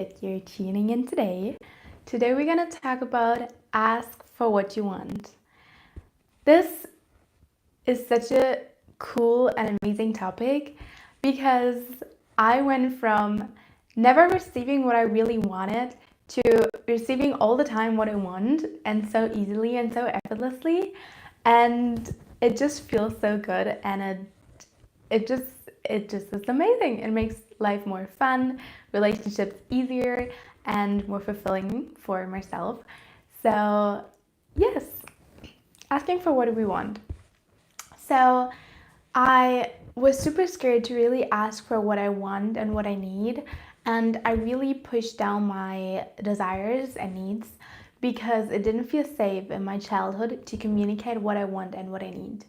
that you're tuning in today. Today we're going to talk about ask for what you want. This is such a cool and amazing topic because I went from never receiving what I really wanted to receiving all the time what I want, and so easily and so effortlessly, and it just feels so good, and it just is amazing. It makes life more fun, relationships easier, and more fulfilling for myself. So yes, asking for what do we want. So I was super scared to really ask for what I want and what I need, and I really pushed down my desires and needs because it didn't feel safe in my childhood to communicate what I want and what I need.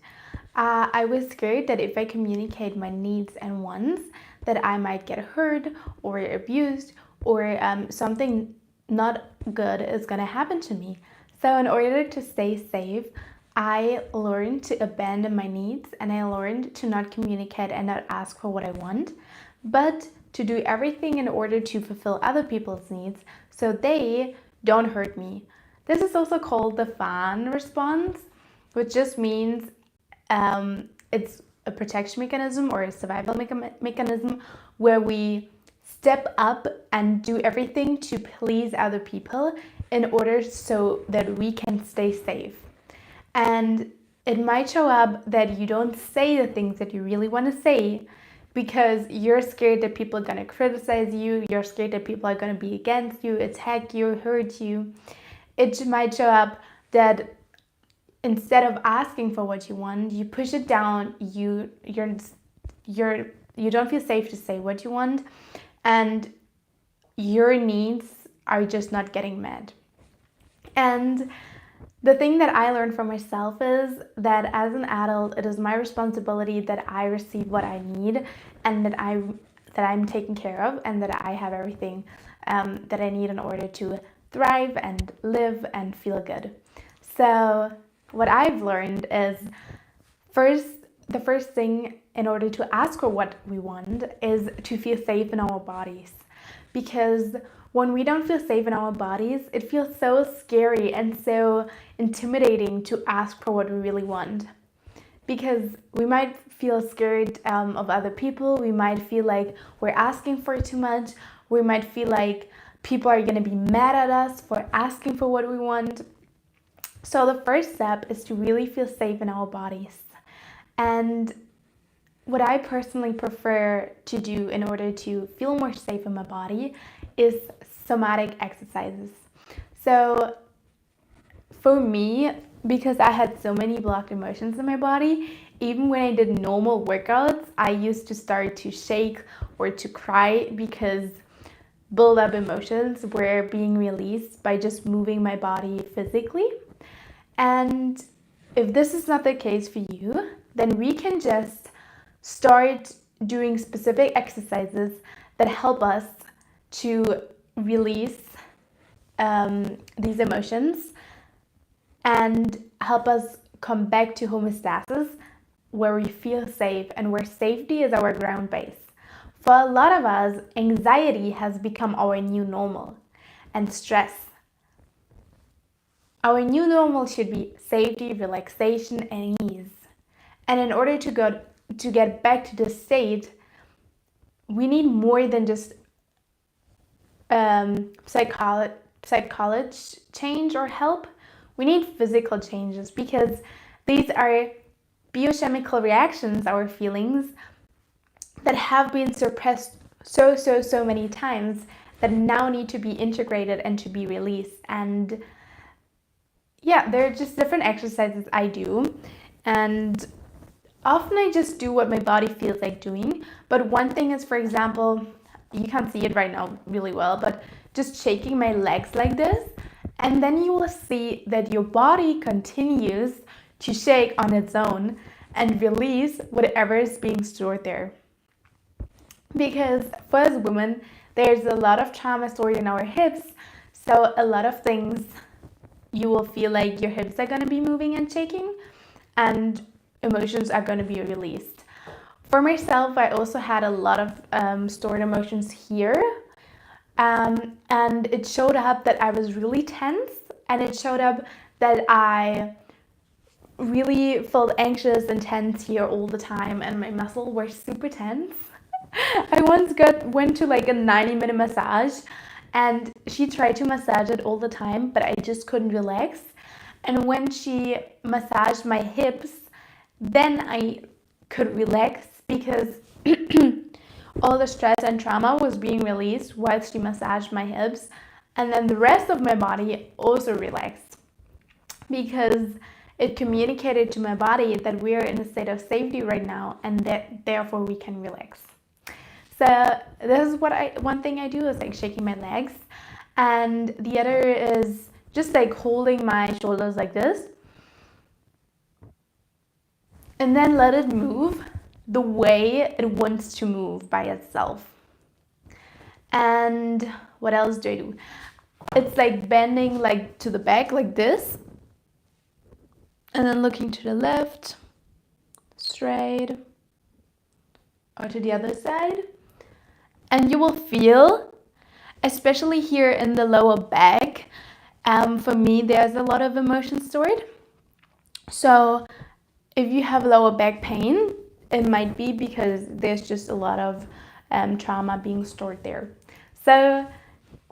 I was scared that if I communicate my needs and wants, that I might get hurt or abused, or something not good is gonna happen to me. So in order to stay safe, I learned to abandon my needs, and I learned to not communicate and not ask for what I want, but to do everything in order to fulfill other people's needs so they don't hurt me. This is also called the FAN response, which just means it's a protection mechanism or a survival mechanism where we step up and do everything to please other people in order so that we can stay safe. And it might show up that you don't say the things that you really want to say because you're scared that people are going to criticize you, you're scared that people are going to be against you, attack you, hurt you. It might show up that instead of asking for what you want, you push it down, you don't feel safe to say what you want, and your needs are just not getting met. And the thing that I learned for myself is that as an adult, it is my responsibility that I receive what I need, and that I'm taken care of, and that I have everything that I need in order to thrive and live and feel good. So what I've learned is the first thing in order to ask for what we want is to feel safe in our bodies. Because when we don't feel safe in our bodies, it feels so scary and so intimidating to ask for what we really want. Because we might feel scared of other people, we might feel like we're asking for too much, we might feel like people are going to be mad at us for asking for what we want. So the first step is to really feel safe in our bodies. And what I personally prefer to do in order to feel more safe in my body is somatic exercises. So for me, because I had so many blocked emotions in my body, even when I did normal workouts, I used to start to shake or to cry because build up emotions were being released by just moving my body physically. And if this is not the case for you, then we can just start doing specific exercises that help us to release these emotions and help us come back to homeostasis, where we feel safe and where safety is our ground base. For a lot of us, anxiety has become our new normal, and stress. Our new normal should be safety, relaxation, and ease. And in order to get back to this state, we need more than just psychology change or help. We need physical changes, because these are biochemical reactions, our feelings, that have been suppressed so many times, that now need to be integrated and to be released. And yeah, there are just different exercises I do, and often I just do what my body feels like doing. But one thing is, for example, you can't see it right now really well, but just shaking my legs like this, and then you will see that your body continues to shake on its own and release whatever is being stored there. Because for us women, there's a lot of trauma stored in our hips, so a lot of things you will feel like your hips are going to be moving and shaking, and emotions are going to be released. For myself, I also had a lot of stored emotions here, And it showed up that I was really tense, and it showed up that I really felt anxious and tense here all the time, and my muscles were super tense. I once went to like a 90-minute massage, and she tried to massage it all the time, but I just couldn't relax. And when she massaged my hips, then I could relax, because all the stress and trauma was being released while she massaged my hips. And then the rest of my body also relaxed, because it communicated to my body that we're in a state of safety right now, and that therefore we can relax. So this is one thing I do is like shaking my legs, and the other is just like holding my shoulders like this, and then let it move the way it wants to move by itself. And what else do I do? It's like bending like to the back like this, and then looking to the left, straight, or to the other side. And you will feel, especially here in the lower back, for me there's a lot of emotion stored. So if you have lower back pain, it might be because there's just a lot of trauma being stored there. So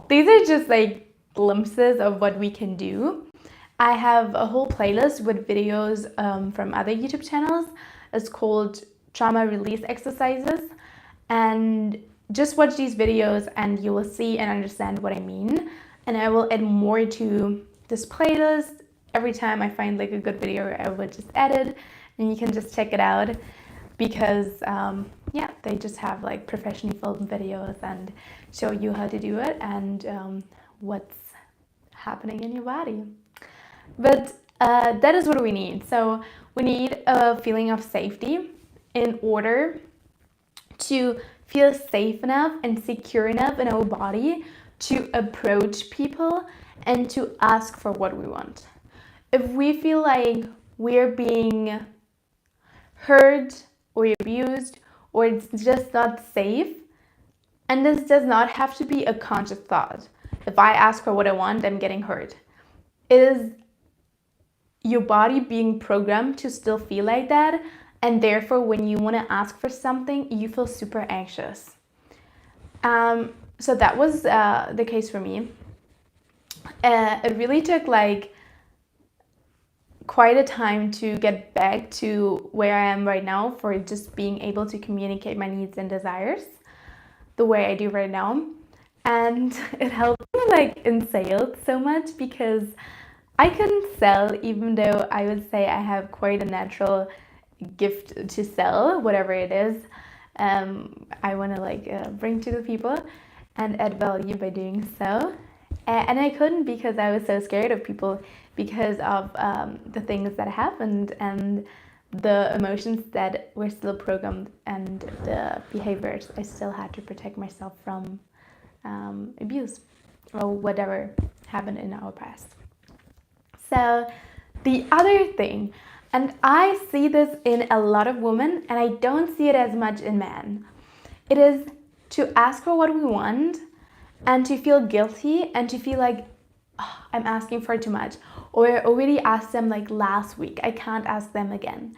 these are just like glimpses of what we can do. I have a whole playlist with videos from other YouTube channels. It's called Trauma Release Exercises, and just watch these videos and you will see and understand what I mean. And I will add more to this playlist. Every time I find like a good video, I will just add it, and you can just check it out, because they just have like professionally filmed videos and show you how to do it and what's happening in your body. But that is what we need. So we need a feeling of safety in order to feel safe enough and secure enough in our body to approach people and to ask for what we want. If we feel like we're being hurt or abused, or it's just not safe, and this does not have to be a conscious thought. If I ask for what I want, I'm getting hurt. It is your body being programmed to still feel like that, and therefore when you want to ask for something, you feel super anxious. So that was the case for me. It really took like quite a time to get back to where I am right now, for just being able to communicate my needs and desires the way I do right now. And it helped me like in sales so much, because I couldn't sell, even though I would say I have quite a natural gift to sell, whatever it is. I want to like bring to the people and add value by doing so. And I couldn't, because I was so scared of people, because of the things that happened and the emotions that were still programmed, and the behaviors I still had to protect myself from abuse or whatever happened in our past. So the other thing, and I see this in a lot of women, and I don't see it as much in men, it is to ask for what we want and to feel guilty and to feel like, oh, I'm asking for too much, or I already asked them like last week, I can't ask them again.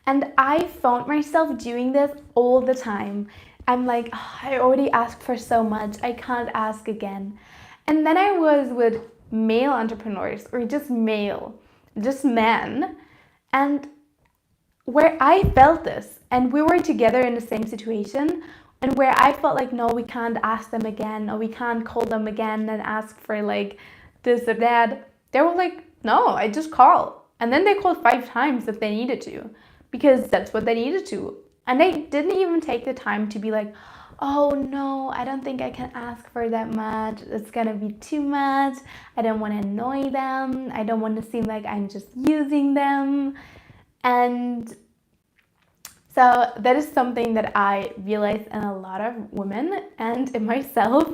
And I found myself doing this all the time. I'm like, oh, I already asked for so much, I can't ask again. And then I was with male entrepreneurs, or just men, and where I felt this, and we were together in the same situation, and where I felt like, no, we can't ask them again, or we can't call them again and ask for like this or that. They were like, no, I just call. And then they called 5 times if they needed to, because that's what they needed to. And they didn't even take the time to be like, oh no, I don't think I can ask for that much. It's gonna be too much. I don't want to annoy them. I don't want to seem like I'm just using them. And so that is something that I realized in a lot of women and in myself.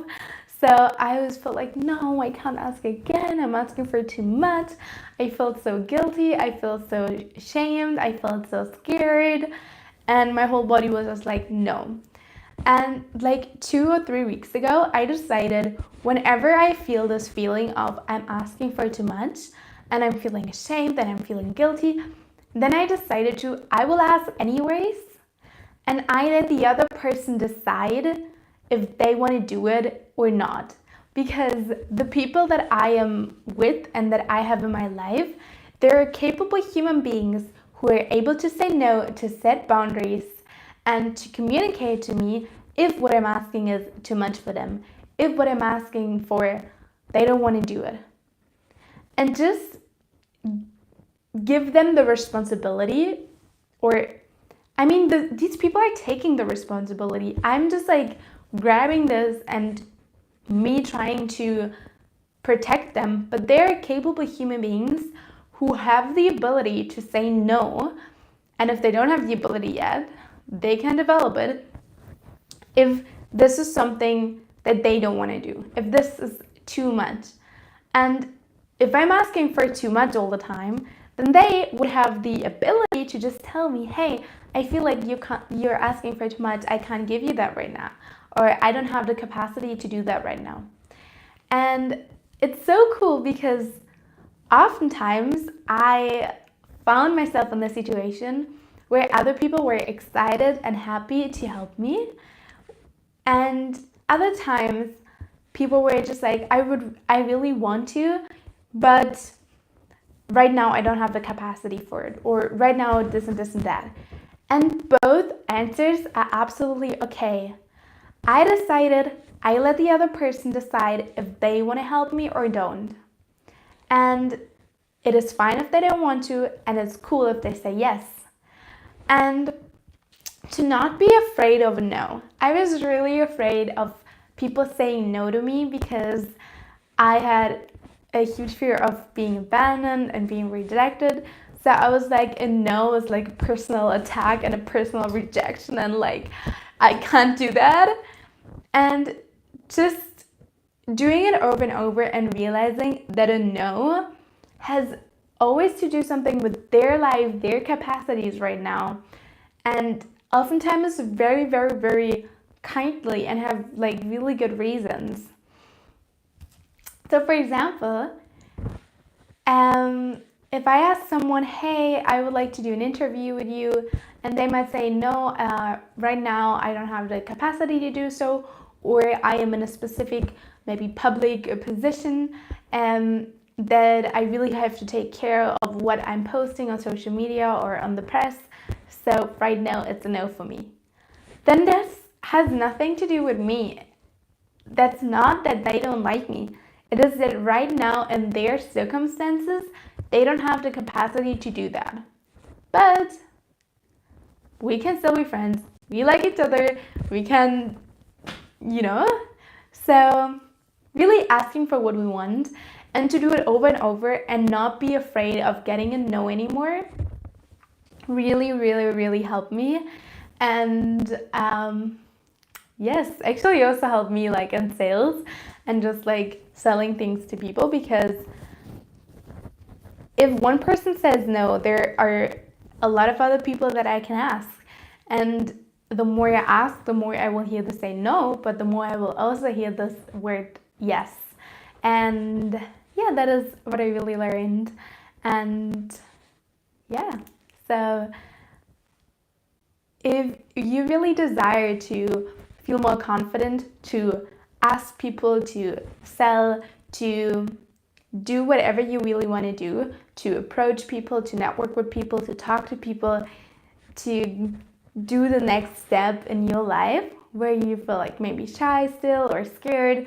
So I always felt like, no, I can't ask again. I'm asking for too much. I felt so guilty. I felt so shamed. I felt so scared. And my whole body was just like, no. And like 2 or 3 weeks ago, I decided whenever I feel this feeling of I'm asking for too much and I'm feeling ashamed and I'm feeling guilty, then I decided I will ask anyways, and I let the other person decide if they want to do it or not. Because the people that I am with and that I have in my life, they're capable human beings who are able to say no, to set boundaries, and to communicate to me if what I'm asking is too much for them, if what I'm asking for, they don't want to do it. And just give them the responsibility, or these people are taking the responsibility. I'm just like grabbing this and me trying to protect them, but they're capable human beings who have the ability to say no. And if they don't have the ability yet, they can develop it if this is something that they don't want to do, if this is too much. And if I'm asking for too much all the time, then they would have the ability to just tell me, hey, I feel like you're asking for too much, I can't give you that right now, or I don't have the capacity to do that right now. And it's so cool because oftentimes I found myself in this situation where other people were excited and happy to help me, and other times people were just like, I really want to, but right now I don't have the capacity for it, or right now this and this and that. And both answers are absolutely okay. I decided, I let the other person decide if they want to help me or don't. And it is fine if they don't want to, and it's cool if they say yes. And to not be afraid of no. I was really afraid of people saying no to me because I had a huge fear of being abandoned and being rejected. So I was like, a no is like a personal attack and a personal rejection, and like, I can't do that. And just doing it over and over and realizing that a no has always to do something with their life, their capacities right now. And oftentimes very, very, very kindly and have like really good reasons. So for example, if I ask someone, hey, I would like to do an interview with you, and they might say, no, right now I don't have the capacity to do so, or I am in a specific, maybe public position, that I really have to take care of what I'm posting on social media or on the press, so right now it's a no for me. Then this has nothing to do with me. That's not that they don't like me. It is that right now in their circumstances, they don't have the capacity to do that. But we can still be friends. We like each other. We can, So really asking for what we want and to do it over and over and not be afraid of getting a no anymore really, really, really helped me. And yes, actually also helped me like in sales and just like selling things to people, because if one person says no, there are a lot of other people that I can ask. And the more I ask, the more I will hear the say no, but the more I will also hear this word yes. And yeah, that is what I really learned. And yeah, so if you really desire to feel more confident, to ask people, to sell, to do whatever you really want to do, to approach people, to network with people, to talk to people, to do the next step in your life where you feel like maybe shy still or scared,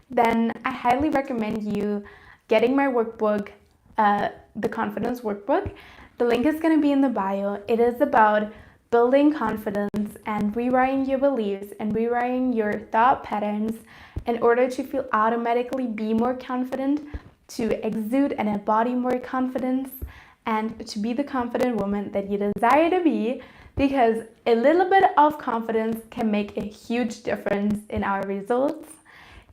then I highly recommend you getting my workbook, the Confidence Workbook. The link is going to be in the bio. It is about building confidence and rewriting your beliefs and rewriting your thought patterns in order to feel automatically be more confident, to exude and embody more confidence, and to be the confident woman that you desire to be, because a little bit of confidence can make a huge difference in our results.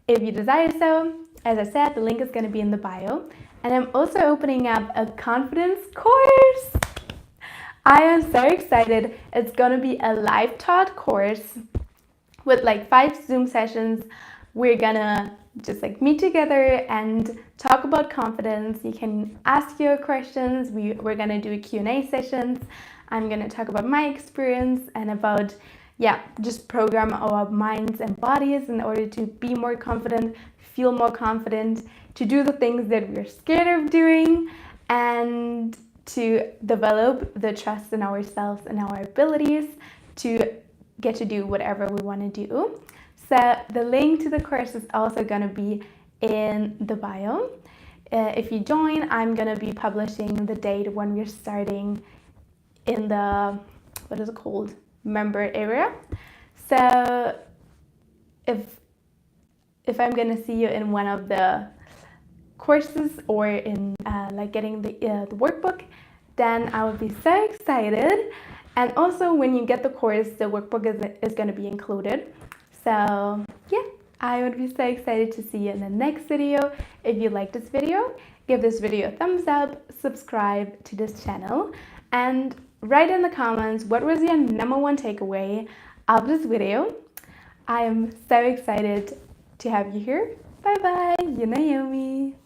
If you desire so, as I said, the link is going to be in the bio. And I'm also opening up a confidence course. I am so excited. It's going to be a live taught course with like 5 Zoom sessions. We're gonna just like meet together and talk about confidence. You can ask your questions. We're gonna do Q&A sessions. I'm gonna talk about my experience and about, just program our minds and bodies in order to be more confident, feel more confident, to do the things that we're scared of doing, and to develop the trust in ourselves and our abilities to get to do whatever we want to do. So the link to the course is also going to be in the bio. If you join, I'm going to be publishing the date when we're starting in the, what is it called, member area. So if I'm going to see you in one of the courses or in like getting the workbook, then I would be so excited. And also when you get the course, the workbook is going to be included. So yeah, I would be so excited to see you in the next video. If you like this video, give this video a thumbs up, subscribe to this channel, and write in the comments what was your #1 takeaway of this video. I am so excited to have you here. Bye bye, you're Naomi.